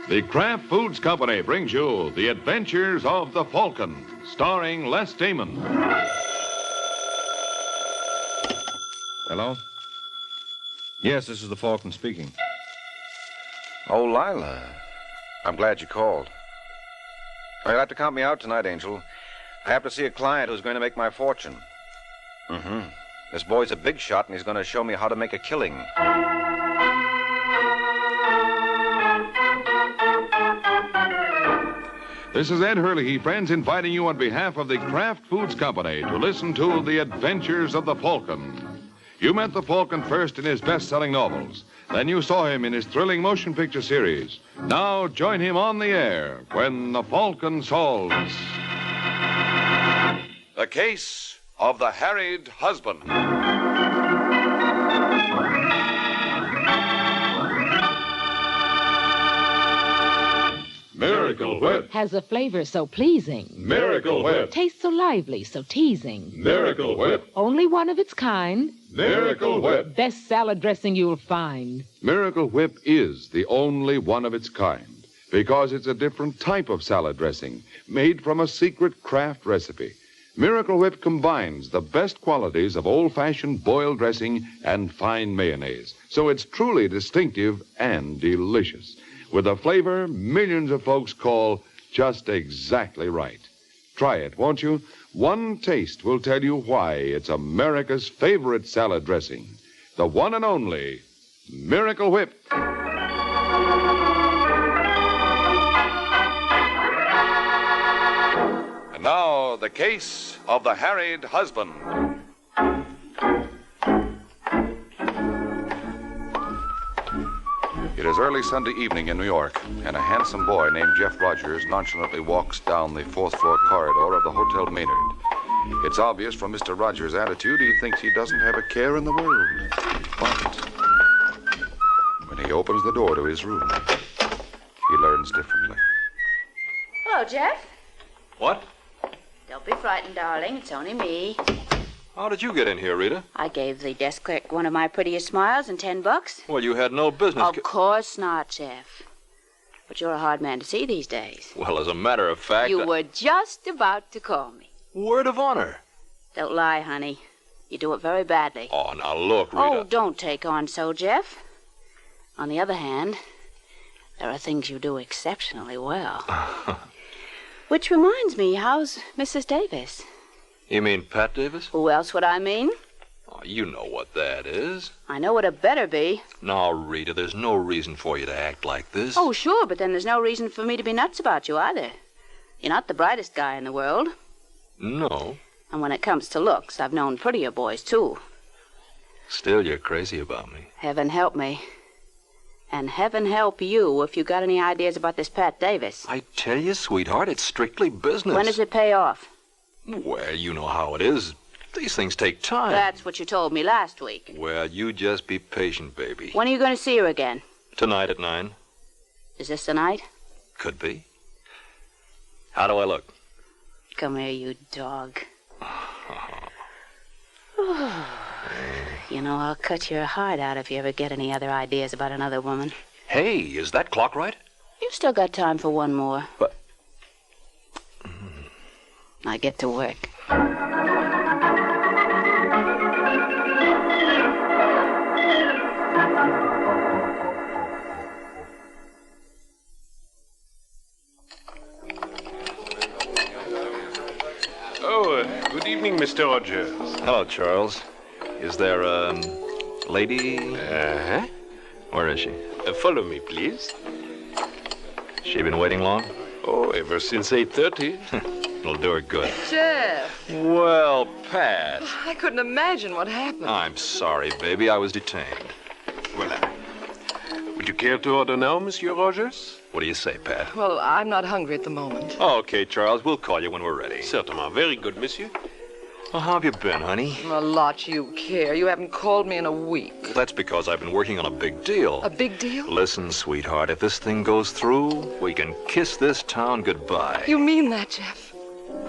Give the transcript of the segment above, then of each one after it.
The Kraft Foods Company brings you The Adventures of the Falcon, starring Les Damon. Hello? Yes, this is the Falcon speaking. Oh, Lila. I'm glad you called. Oh, you'll have to count me out tonight, Angel. I have to see a client who's going to make my fortune. Mm-hmm. This boy's a big shot, and he's going to show me how to make a killing. This is Ed Hurley, friends, inviting you on behalf of the Kraft Foods Company to listen to The Adventures of the Falcon. You met the Falcon first in his best-selling novels. Then you saw him in his thrilling motion picture series. Now join him on the air when the Falcon solves the case of the Harried husband. Miracle Whip. Has a flavor so pleasing. Miracle Whip. Tastes so lively, so teasing. Miracle Whip. Only one of its kind. Miracle Whip. Best salad dressing you'll find. Miracle Whip is the only one of its kind because it's a different type of salad dressing made from a secret Kraft recipe. Miracle Whip combines the best qualities of old-fashioned boiled dressing and fine mayonnaise, so it's truly distinctive and delicious, with a flavor millions of folks call just exactly right. Try it, won't you? One taste will tell you why it's America's favorite salad dressing. The one and only Miracle Whip. And now, the case of the Harried husband. It is early Sunday evening in New York, and a handsome boy named Jeff Rogers nonchalantly walks down the fourth-floor corridor of the Hotel Maynard. It's obvious from Mr. Rogers' attitude he thinks he doesn't have a care in the world. But when he opens the door to his room, he learns differently. Hello, Jeff. What? Don't be frightened, darling. It's only me. How did you get in here, Rita? I gave the desk clerk one of my prettiest smiles and $10. Well, you had no business... Of course not, Jeff. But you're a hard man to see these days. Well, as a matter of fact... You were just about to call me. Word of honor. Don't lie, honey. You do it very badly. Oh, now look, Rita. Oh, don't take on so, Jeff. On the other hand, there are things you do exceptionally well. Which reminds me, how's Mrs. Davis? You mean Pat Davis? Who else would I mean? Oh, you know what that is. I know what it better be. Now, Rita, there's no reason for you to act like this. Oh, sure, but then there's no reason for me to be nuts about you either. You're not the brightest guy in the world. No. And when it comes to looks, I've known prettier boys, too. Still, you're crazy about me. Heaven help me. And heaven help you if you got any ideas about this Pat Davis. I tell you, sweetheart, it's strictly business. When does it pay off? Well, you know how it is. These things take time. That's what you told me last week. Well, you just be patient, baby. When are you going to see her again? Tonight at 9. Is this the night? Could be. How do I look? Come here, you dog. You know, I'll cut your heart out if you ever get any other ideas about another woman. Hey, is that clock right? You've still got time for one more. But... Now get to work. Good evening, Mr. Rogers. Hello, Charles. Is there a lady? Uh-huh. Where is she? Follow me, please. She been waiting long? Oh, ever since 8:30. It'll do her good. Jeff, Well, Pat. I couldn't imagine what happened. I'm sorry, baby. I was detained. Voilà. Would you care to order now, Monsieur Rogers? What do you say, Pat? Well, I'm not hungry at the moment. Okay, Charles. We'll call you when we're ready. Certainement. Very good, monsieur. Well, how have you been, honey? A lot you care. You haven't called me in a week. That's because I've been working on a big deal. A big deal? Listen, sweetheart, if this thing goes through, we can kiss this town goodbye. You mean that, Jeff?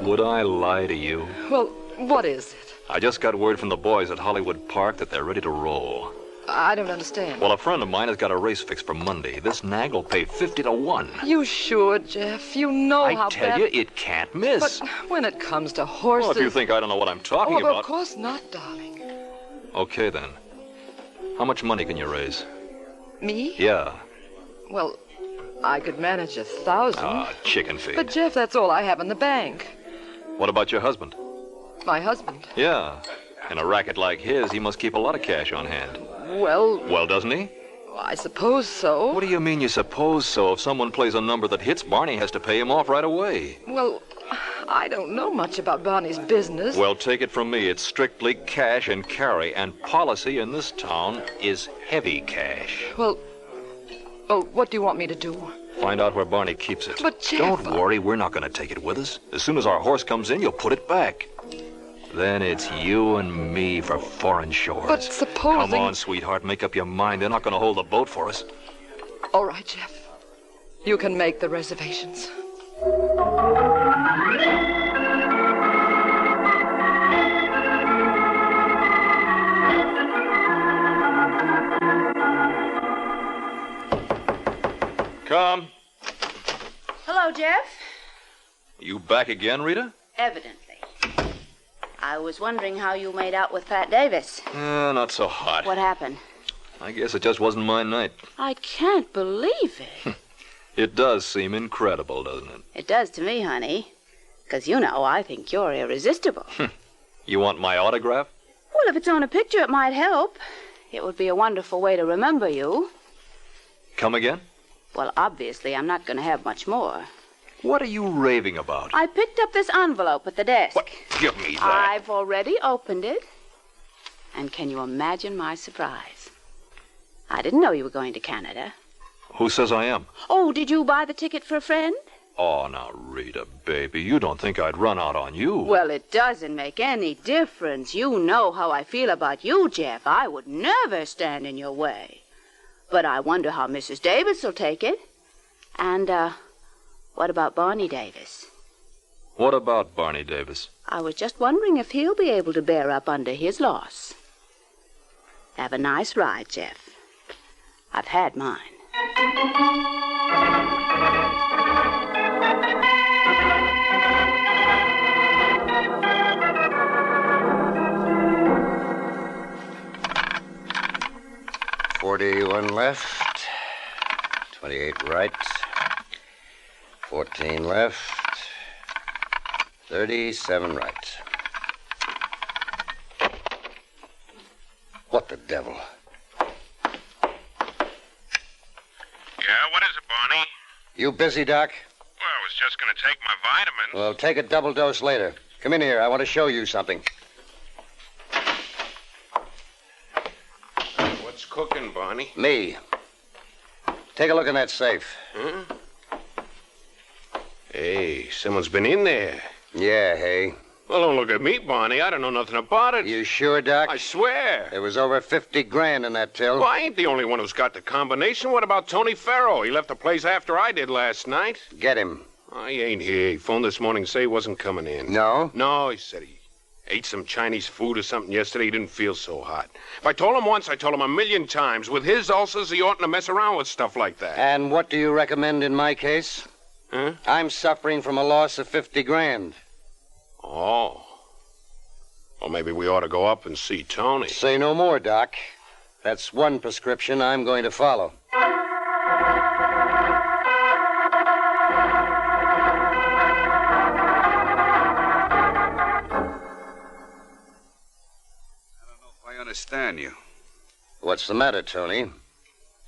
Would I lie to you? Well, what is it? I just got word from the boys at Hollywood Park that they're ready to roll. I don't understand. Well, a friend of mine has got a race fixed for Monday. This nag will pay 50 to 1. You sure, Jeff? You know how I tell bad... you, it can't miss. But when it comes to horses... Well, if you think I don't know what I'm talking Oh, about... of course not, darling. Okay, then. How much money can you raise? Me? Yeah. Well, I could manage 1,000. Ah, chicken feed. But, Jeff, that's all I have in the bank. What about your husband? My husband? Yeah. In a racket like his, he must keep a lot of cash on hand. Well, Well, doesn't he? I suppose so. What do you mean you suppose so? If someone plays a number that hits, Barney has to pay him off right away. Well, I don't know much about Barney's business. Well, take it from me. It's strictly cash and carry, and policy in this town is heavy cash. Well, what do you want me to do? Find out where Barney keeps it. But, Jeff... Don't worry, we're not going to take it with us. As soon as our horse comes in, you'll put it back. Then it's you and me for foreign shores. But supposing... Come on, sweetheart, make up your mind. They're not going to hold the boat for us. All right, Jeff. You can make the reservations. Come. Hello, Jeff. You back again, Rita? Evidently. I was wondering how you made out with Pat Davis. Not so hot. What happened? I guess it just wasn't my night. I can't believe it. It does seem incredible, doesn't it? It does to me, honey. 'Cause you know I think you're irresistible. You want my autograph? Well, if it's on a picture, it might help. It would be a wonderful way to remember you. Come again? Well, obviously, I'm not going to have much more. What are you raving about? I picked up this envelope at the desk. What? Give me that. I've already opened it. And can you imagine my surprise? I didn't know you were going to Canada. Who says I am? Oh, did you buy the ticket for a friend? Oh, now, Rita, baby, you don't think I'd run out on you. Well, it doesn't make any difference. You know how I feel about you, Jeff. I would never stand in your way. But I wonder how Mrs. Davis will take it. And, what about Barney Davis? What about Barney Davis? I was just wondering if he'll be able to bear up under his loss. Have a nice ride, Jeff. I've had mine. $41 left, 28 right, 14 left, 37 right. What the devil? Yeah, what is it, Barney? You busy, Doc? Well, I was just going to take my vitamins. Well, take a double dose later. Come in here. I want to show you something. What's cooking, Barney? Me. Take a look in that safe. Huh? Hey, someone's been in there. Yeah, hey. Well, don't look at me, Barney. I don't know nothing about it. You sure, Doc? I swear. There was over 50 grand in that till. Well, I ain't the only one who's got the combination. What about Tony Farrow? He left the place after I did last night. Get him. He ain't here. He phoned this morning to say he wasn't coming in. No? No, he said he ate some Chinese food or something yesterday. He didn't feel so hot. If I told him once, I told him a million times. With his ulcers, he oughtn't to mess around with stuff like that. And what do you recommend in my case? Huh? I'm suffering from a loss of 50 grand. Oh. Well, maybe we ought to go up and see Tony. Say no more, Doc. That's one prescription I'm going to follow. I understand you. What's the matter, Tony?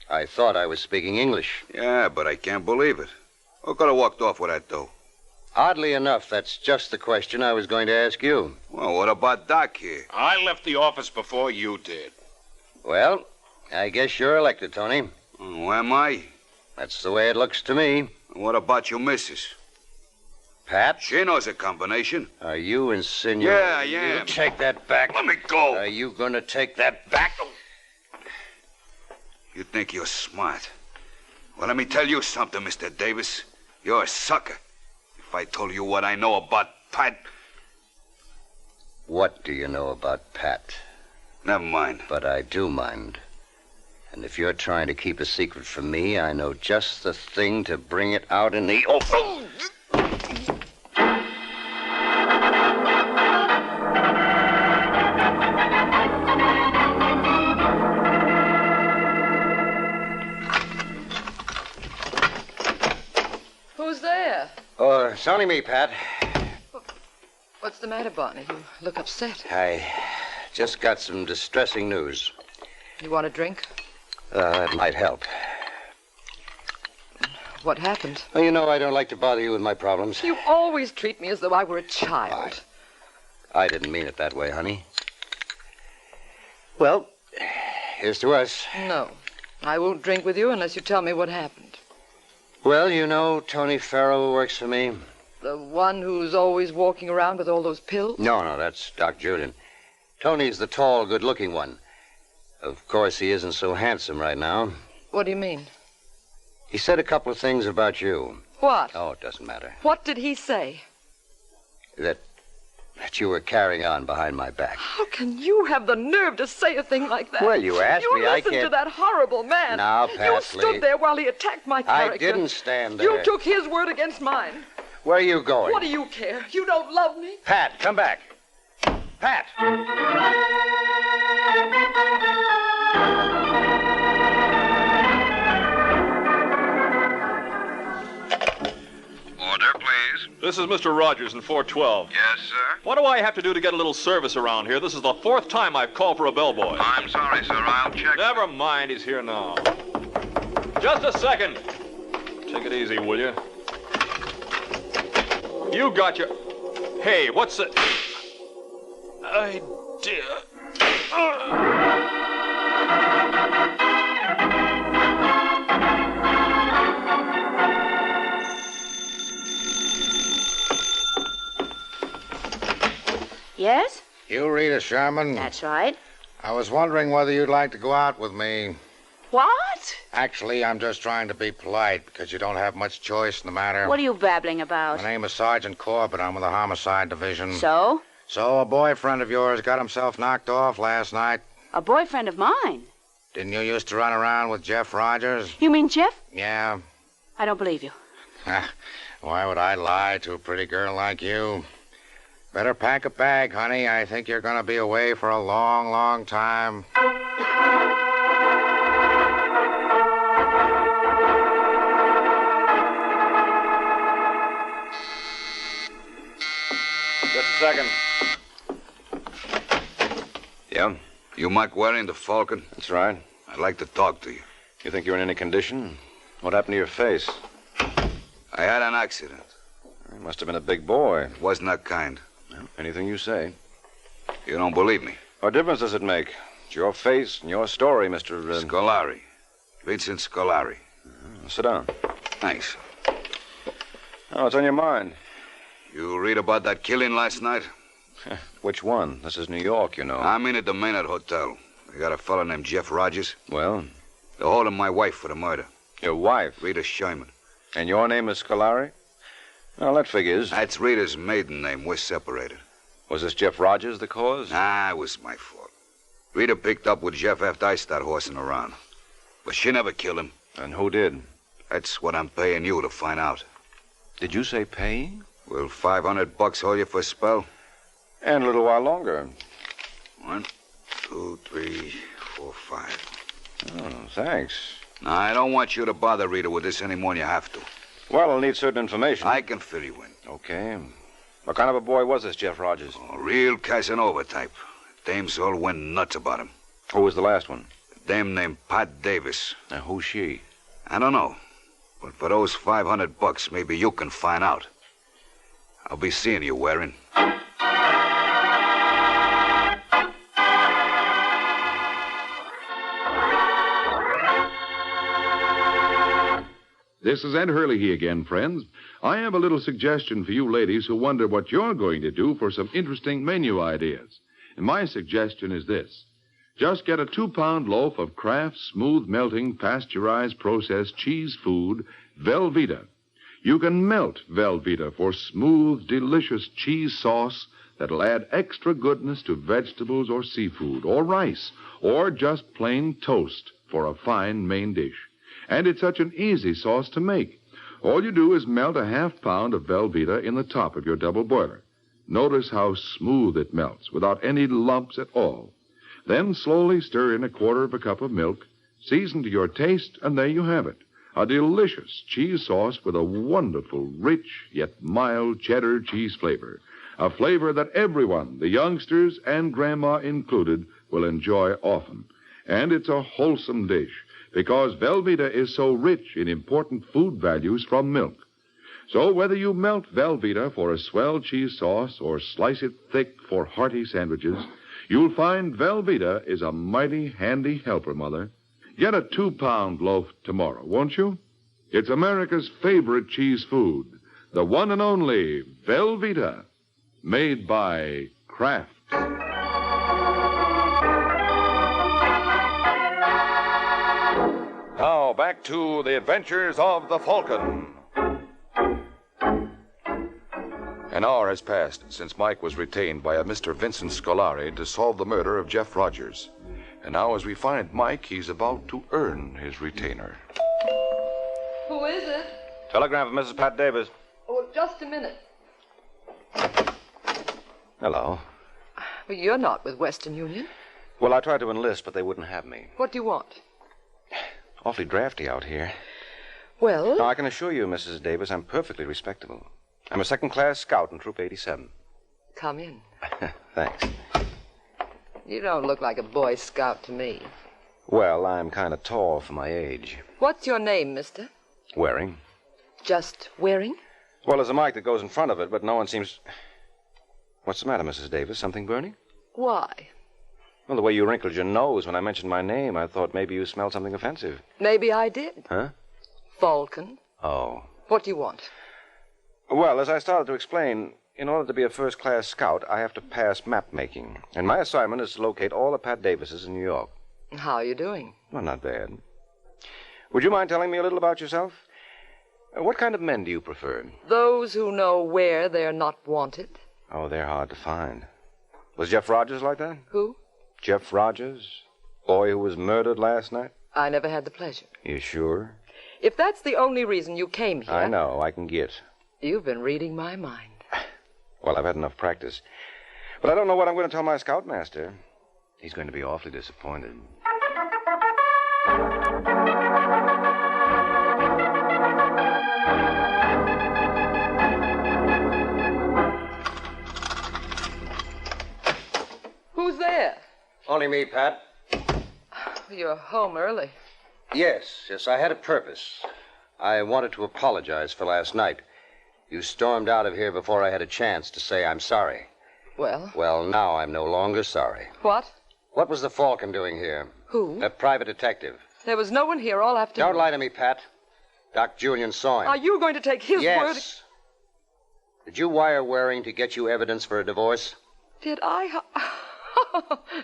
I thought I was speaking English. Yeah, but I can't believe it. Who could have walked off with that dough? Oddly enough, that's just the question I was going to ask you. Well, what about Doc here? I left the office before you did. Well, I guess you're elected, Tony. Oh, am I? That's the way it looks to me. What about your missus? Pat? She knows a combination. Are you insinuating? Yeah, I am. You take that back. Let me go. Are you going to take that back? You think you're smart. Well, let me tell you something, Mr. Davis. You're a sucker. If I told you what I know about Pat... What do you know about Pat? Never mind. But I do mind. And if you're trying to keep a secret from me, I know just the thing to bring it out in the open. Who's there? Oh, it's only me, Pat. What's the matter, Barney? You look upset. I just got some distressing news. You want a drink? That might help. What happened? Well, you know I don't like to bother you with my problems. You always treat me as though I were a child. I didn't mean it that way, honey. Well, here's to us. No. I won't drink with you unless you tell me what happened. Well, you know Tony Farrell works for me. The one who's always walking around with all those pills? No, that's Doc Julian. Tony's the tall, good-looking one. Of course, he isn't so handsome right now. What do you mean? He said a couple of things about you. What? Oh, it doesn't matter. What did he say? That you were carrying on behind my back. How can you have the nerve to say a thing like that? Well, you asked me, I You listened to can't... that horrible man. Now, Pat, you stood there while he attacked my character. I didn't stand there. You took his word against mine. Where are you going? What do you care? You don't love me. Pat, come back. Pat! Order, please. This is Mr. Rogers in 412. Yes, sir. What do I have to do to get a little service around here? This is the 4th time I've called for a bellboy. I'm sorry, sir. I'll check. Never mind. He's here now. Just a second. Take it easy, will you? You got your... Hey, what's the... idea? Yes? You, Rita Sherman? That's right. I was wondering whether you'd like to go out with me. What? Actually, I'm just trying to be polite because you don't have much choice in the matter. What are you babbling about? My name is Sergeant Corbett. I'm with the Homicide Division. So? So a boyfriend of yours got himself knocked off last night. A boyfriend of mine? Didn't you used to run around with Jeff Rogers? You mean Jeff? Yeah. I don't believe you. Why would I lie to a pretty girl like you? Better pack a bag, honey. I think you're going to be away for a long, long time. Just a second. Yeah? You Mike Waring, the Falcon? That's right. I'd like to talk to you. You think you're in any condition? What happened to your face? I had an accident. You must have been a big boy. It wasn't that kind. Well, anything you say. You don't believe me? What difference does it make? It's your face and your story, Mr. Scolari. Vincent Scolari. Sit down. Thanks. Oh, what's on your mind? You read about that killing last night? Which one? This is New York, you know. I'm in at the Maynard Hotel. They got a fellow named Jeff Rogers. Well? They're holding my wife for the murder. Your wife? Rita Sherman. And your name is Scolari? Well, that figures. That's Rita's maiden name. We're separated. Was this Jeff Rogers the cause? Nah, it was my fault. Rita picked up with Jeff after I started horsing around. But she never killed him. And who did? That's what I'm paying you to find out. Did you say paying? Will $500 hold you for a spell? And a little while longer. 1, 2, 3, 4, 5. Oh, thanks. Now, I don't want you to bother Rita with this any more than you have to. Well, I'll need certain information. I can fill you in. Okay. What kind of a boy was this Jeff Rogers? A real Casanova type. Dames all went nuts about him. Who was the last one? A dame named Pat Davis. Now, who's she? I don't know. But for those $500, maybe you can find out. I'll be seeing you, Waring. This is Ed Hurley again, friends. I have a little suggestion for you ladies who wonder what you're going to do for some interesting menu ideas. And my suggestion is this. Just get a 2-pound loaf of Kraft smooth melting pasteurized processed cheese food, Velveeta. You can melt Velveeta for smooth, delicious cheese sauce that'll add extra goodness to vegetables or seafood or rice or just plain toast for a fine main dish. And it's such an easy sauce to make. All you do is melt a half-pound of Velveeta in the top of your double boiler. Notice how smooth it melts without any lumps at all. Then slowly stir in a quarter of a cup of milk, season to your taste, and there you have it. A delicious cheese sauce with a wonderful, rich, yet mild cheddar cheese flavor. A flavor that everyone, the youngsters and Grandma included, will enjoy often. And it's a wholesome dish because Velveeta is so rich in important food values from milk. So whether you melt Velveeta for a swell cheese sauce or slice it thick for hearty sandwiches, you'll find Velveeta is a mighty handy helper, Mother. Get a 2-pound loaf tomorrow, won't you? It's America's favorite cheese food, the one and only Velveeta, made by Kraft. Now, back to the adventures of the Falcon. An hour has passed since Mike was retained by a Mr. Vincent Scolari to solve the murder of Jeff Rogers. And now, as we find Mike, he's about to earn his retainer. Who is it? Telegram from Mrs. Pat Davis. Oh, just a minute. Hello. Well, you're not with Western Union. Well, I tried to enlist, but they wouldn't have me. What do you want? Awfully drafty out here. Well? Now, I can assure you, Mrs. Davis, I'm perfectly respectable. I'm a second-class scout in Troop 87. Come in. Thanks. You don't look like a Boy Scout to me. Well, I'm kind of tall for my age. What's your name, mister? Waring. Just Waring? Well, there's a mic that goes in front of it, but no one seems... What's the matter, Mrs. Davis? Something burning? Why? Well, the way you wrinkled your nose when I mentioned my name, I thought maybe you smelled something offensive. Maybe I did. Huh? Falcon. Oh. What do you want? Well, as I started to explain, in order to be a first-class scout, I have to pass map making. And my assignment is to locate all the Pat Davises in New York. How are you doing? Well, not bad. Would you mind telling me a little about yourself? What kind of men do you prefer? Those who know where they're not wanted. Oh, they're hard to find. Was Jeff Rogers like that? Who? Jeff Rogers? Boy who was murdered last night? I never had the pleasure. You sure? If that's the only reason you came here... I know, I can get. You've been reading my mind. Well, I've had enough practice. But I don't know what I'm going to tell my scoutmaster. He's going to be awfully disappointed. Who's there? Only me, Pat. You're home early. Yes, I had a purpose. I wanted to apologize for last night. You stormed out of here before I had a chance to say I'm sorry. Well? Well, now I'm no longer sorry. What? What was the Falcon doing here? Who? A private detective. There was no one here all afternoon. Don't lie to me, Pat. Doc Julian saw him. Are you going to take his word? Yes. Did you wire Waring to get you evidence for a divorce? Did I?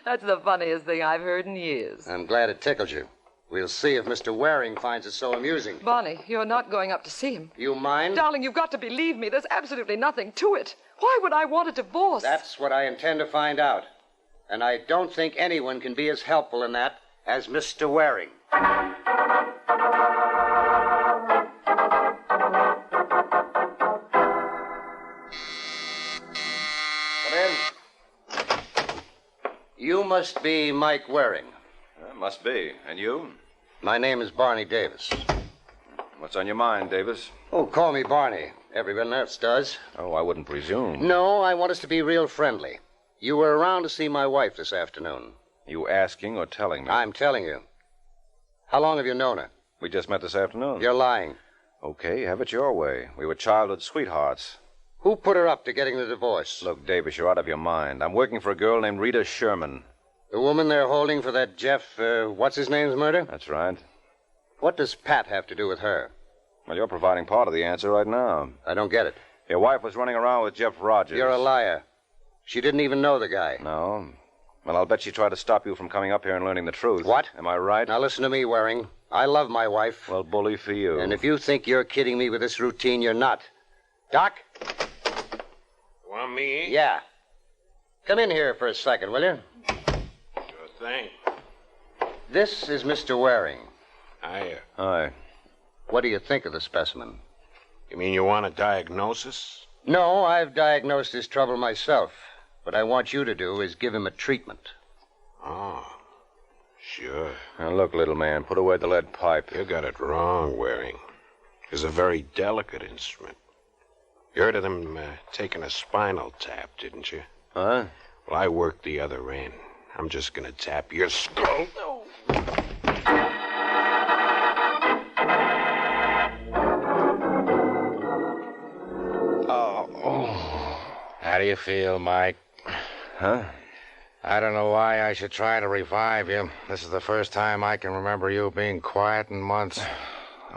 That's the funniest thing I've heard in years. I'm glad it tickled you. We'll see if Mr. Waring finds it so amusing. Bonnie, you're not going up to see him. You mind? Darling, you've got to believe me. There's absolutely nothing to it. Why would I want a divorce? That's what I intend to find out. And I don't think anyone can be as helpful in that as Mr. Waring. Come in. You must be Mike Waring. Must be. And you? My name is Barney Davis. What's on your mind, Davis? Oh, call me Barney. Everyone else does. Oh, I wouldn't presume. No, I want us to be real friendly. You were around to see my wife this afternoon. You asking or telling me? I'm telling you. How long have you known her? We just met this afternoon. You're lying. Okay, have it your way. We were childhood sweethearts. Who put her up to getting the divorce? Look, Davis, you're out of your mind. I'm working for a girl named Rita Sherman. The woman they're holding for that Jeff, what's-his-name's murder? That's right. What does Pat have to do with her? Well, you're providing part of the answer right now. I don't get it. Your wife was running around with Jeff Rogers. You're a liar. She didn't even know the guy. No? Well, I'll bet she tried to stop you from coming up here and learning the truth. What? Am I right? Now listen to me, Waring. I love my wife. Well, bully for you. And if you think you're kidding me with this routine, you're not. Doc? Want me? Yeah. Come in here for a second, will you? Sure thing. This is Mr. Waring. Hi. What do you think of the specimen? You mean you want a diagnosis? No, I've diagnosed his trouble myself. What I want you to do is give him a treatment. Oh, sure. Now, look, little man, put away the lead pipe. You got it wrong, Waring. It's a very delicate instrument. You heard of them taking a spinal tap, didn't you? Huh? Well, I work the other end. I'm just going to tap your skull. How do you feel, Mike? Huh? I don't know why I should try to revive you. This is the first time I can remember you being quiet in months.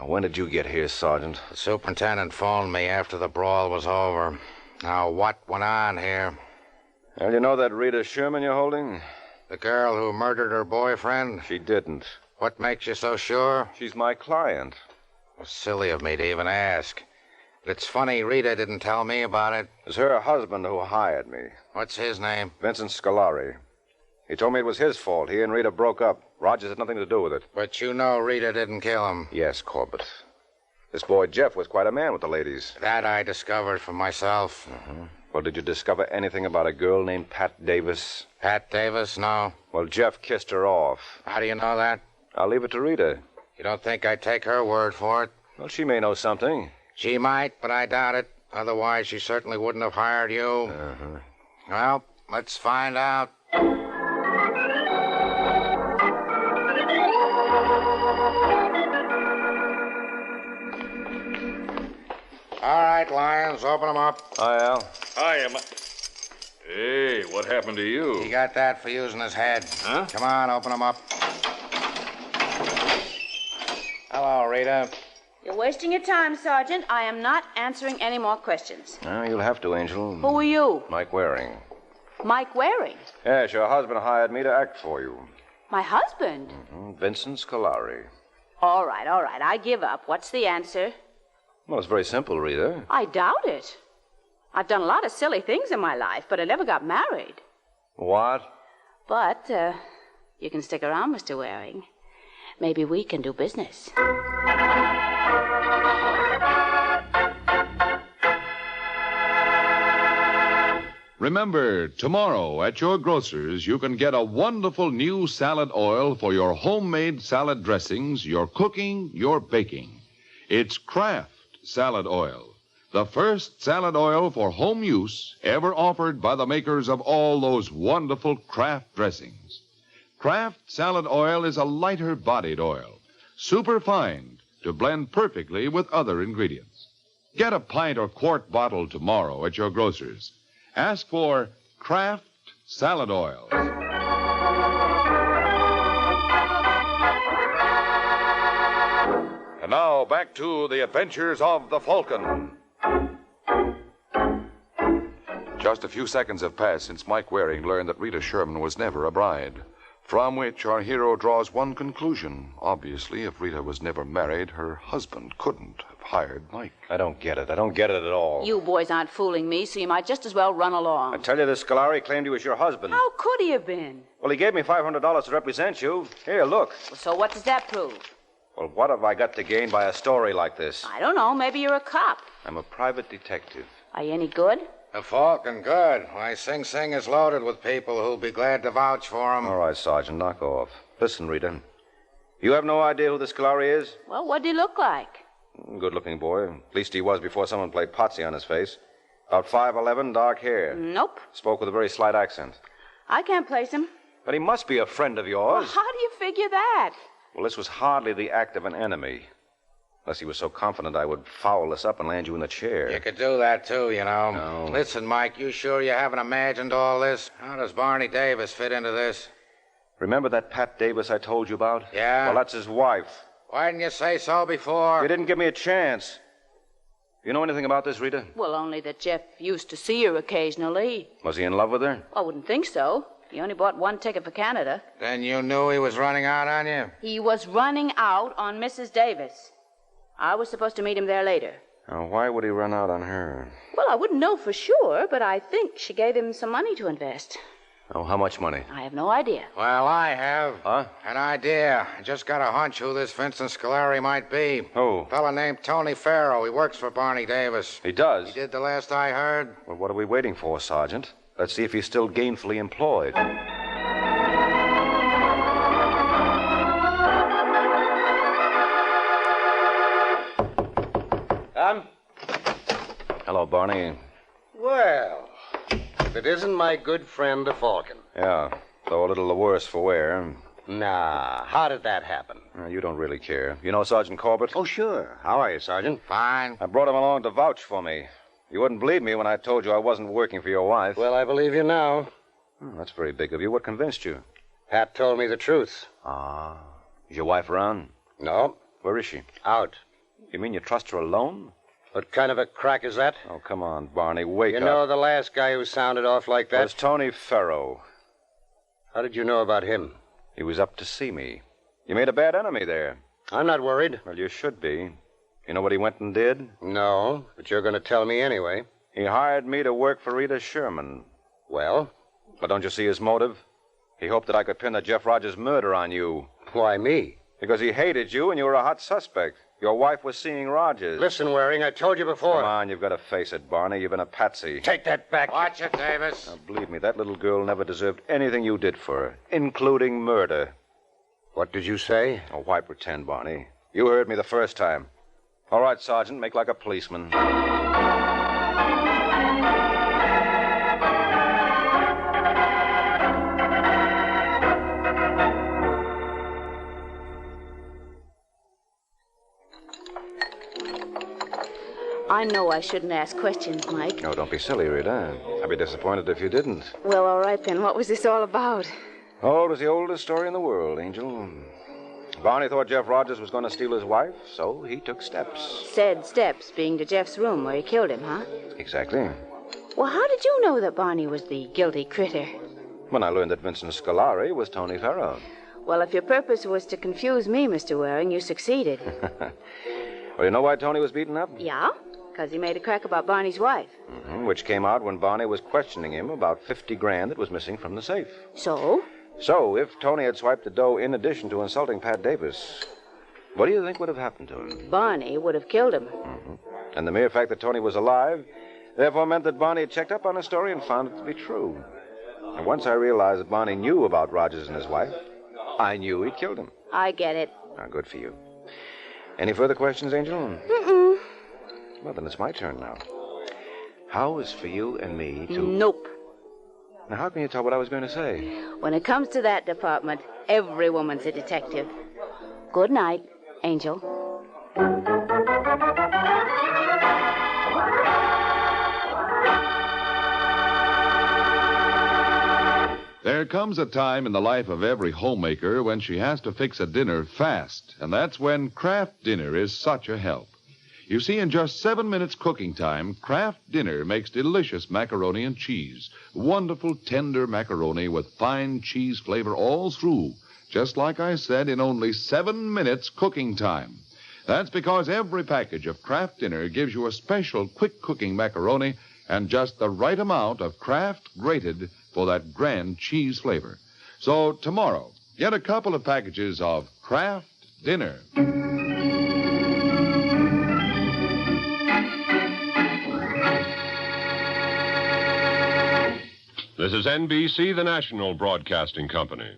When did you get here, Sergeant? The superintendent phoned me after the brawl was over. Now, what went on here? Well, you know that Rita Sherman you're holding? The girl who murdered her boyfriend? She didn't. What makes you so sure? She's my client. Well, silly of me to even ask. But it's funny Rita didn't tell me about it. It was her husband who hired me. What's his name? Vincent Scolari. He told me it was his fault. He and Rita broke up. Rogers had nothing to do with it. But you know Rita didn't kill him. Yes, Corbett. This boy Jeff was quite a man with the ladies. That I discovered for myself. Mm-hmm. Well, did you discover anything about a girl named Pat Davis? Pat Davis? No. Well, Jeff kissed her off. How do you know that? I'll leave it to Rita. You don't think I'd take her word for it? Well, she may know something. She might, but I doubt it. Otherwise, she certainly wouldn't have hired you. Uh-huh. Well, let's find out. All right, Lyons, open them up. Hi, Al. Hi, Emma. Hey, what happened to you? He got that for using his head. Huh? Come on, open them up. Hello, Rita. You're wasting your time, Sergeant. I am not answering any more questions. Oh, you'll have to, Angel. Who are you? Mike Waring. Mike Waring? Yes, your husband hired me to act for you. My husband? Mm-hmm. Vincent Scolari. All right. I give up. What's the answer? Well, it's very simple, Rita. I doubt it. I've done a lot of silly things in my life, but I never got married. What? But you can stick around, Mr. Waring. Maybe we can do business. Remember, tomorrow at your grocer's, you can get a wonderful new salad oil for your homemade salad dressings, your cooking, your baking. It's Kraft Salad Oil, the first salad oil for home use ever offered by the makers of all those wonderful Kraft dressings. Kraft Salad Oil is a lighter-bodied oil, superfine to blend perfectly with other ingredients. Get a pint or quart bottle tomorrow at your grocer's. Ask for Kraft Salad Oil. And now back to the adventures of the Falcon. Just a few seconds have passed since Mike Waring learned that Rita Sherman was never a bride. From which our hero draws one conclusion. Obviously, if Rita was never married, her husband couldn't have hired Mike. I don't get it. I don't get it at all. You boys aren't fooling me, so you might just as well run along. I tell you, this Scolari claimed he was your husband. How could he have been? Well, he gave me $500 to represent you. Here, look. Well, so what does that prove? Well, what have I got to gain by a story like this? I don't know. Maybe you're a cop. I'm a private detective. Are you any good? The Falcon, good. Why, Sing Sing is loaded with people who'll be glad to vouch for him. All right, Sergeant, knock off. Listen, Rita. You have no idea who this Scolari is? Well, what did he look like? Good-looking boy. At least he was before someone played Potsy on his face. About 5'11", dark hair. Nope. Spoke with a very slight accent. I can't place him. But he must be a friend of yours. Well, how do you figure that? Well, this was hardly the act of an enemy. Unless he was so confident I would foul this up and land you in the chair. You could do that, too, you know. No. Listen, Mike, you sure you haven't imagined all this? How does Barney Davis fit into this? Remember that Pat Davis I told you about? Yeah? Well, that's his wife. Why didn't you say so before? You didn't give me a chance. You know anything about this, Rita? Well, only that Jeff used to see her occasionally. Was he in love with her? I wouldn't think so. He only bought one ticket for Canada. Then you knew he was running out on you? He was running out on Mrs. Davis. I was supposed to meet him there later. Now, why would he run out on her? Well, I wouldn't know for sure, but I think she gave him some money to invest. Oh, how much money? I have no idea. Well, I have. Huh? An idea. I just got a hunch who this Vincent Scolari might be. Who? A fella named Tony Farrow. He works for Barney Davis. He does? He did the last I heard. Well, what are we waiting for, Sergeant? Let's see if he's still gainfully employed. Hello, Barney. Well, if it isn't my good friend, the Falcon. Yeah, though a little the worse for wear. Nah, how did that happen? You don't really care. You know Sergeant Corbett? Oh, sure. How are you, Sergeant? Fine. I brought him along to vouch for me. You wouldn't believe me when I told you I wasn't working for your wife. Well, I believe you now. That's very big of you. What convinced you? Pat told me the truth. Ah. Is your wife around? No. Where is she? Out. You mean you trust her alone? What kind of a crack is that? Oh, come on, Barney. Wake up. You know the last guy who sounded off like that? Was Tony Farrow. How did you know about him? He was up to see me. You made a bad enemy there. I'm not worried. Well, you should be. You know what he went and did? No, but you're going to tell me anyway. He hired me to work for Rita Sherman. Well? But don't you see his motive? He hoped that I could pin the Jeff Rogers murder on you. Why me? Because he hated you and you were a hot suspect. Your wife was seeing Rogers. Listen, Waring, I told you before. Come on, you've got to face it, Barney. You've been a patsy. Take that back. Watch it, Davis. Now, believe me, that little girl never deserved anything you did for her, including murder. What did you say? Oh, why pretend, Barney? You heard me the first time. All right, Sergeant, make like a policeman. I know I shouldn't ask questions, Mike. No, don't be silly, Rita. I'd be disappointed if you didn't. Well, all right then. What was this all about? Oh, it was the oldest story in the world, Angel. Barney thought Jeff Rogers was going to steal his wife, so he took steps. Said steps being to Jeff's room where he killed him, huh? Exactly. Well, how did you know that Barney was the guilty critter? When I learned that Vincent Scolari was Tony Farrow. Well, if your purpose was to confuse me, Mr. Waring, you succeeded. Well, you know why Tony was beaten up? Yeah? Because he made a crack about Barney's wife. Which came out when Barney was questioning him about 50 grand that was missing from the safe. So? So, if Tony had swiped the dough in addition to insulting Pat Davis, what do you think would have happened to him? Barney would have killed him. And the mere fact that Tony was alive, therefore meant that Barney had checked up on his story and found it to be true. And once I realized that Barney knew about Rogers and his wife, I knew he'd killed him. I get it. Ah, good for you. Any further questions, Angel? Mm-mm. Well, then it's my turn now. How is for you and me to... Nope. Now, how can you tell what I was going to say? When it comes to that department, every woman's a detective. Good night, Angel. There comes a time in the life of every homemaker when she has to fix a dinner fast, and that's when Kraft Dinner is such a help. You see, in just 7 minutes cooking time, Kraft Dinner makes delicious macaroni and cheese. Wonderful, tender macaroni with fine cheese flavor all through. Just like I said, in only 7 minutes cooking time. That's because every package of Kraft Dinner gives you a special quick cooking macaroni and just the right amount of Kraft grated for that grand cheese flavor. So tomorrow, get a couple of packages of Kraft Dinner. This is NBC, the national broadcasting company.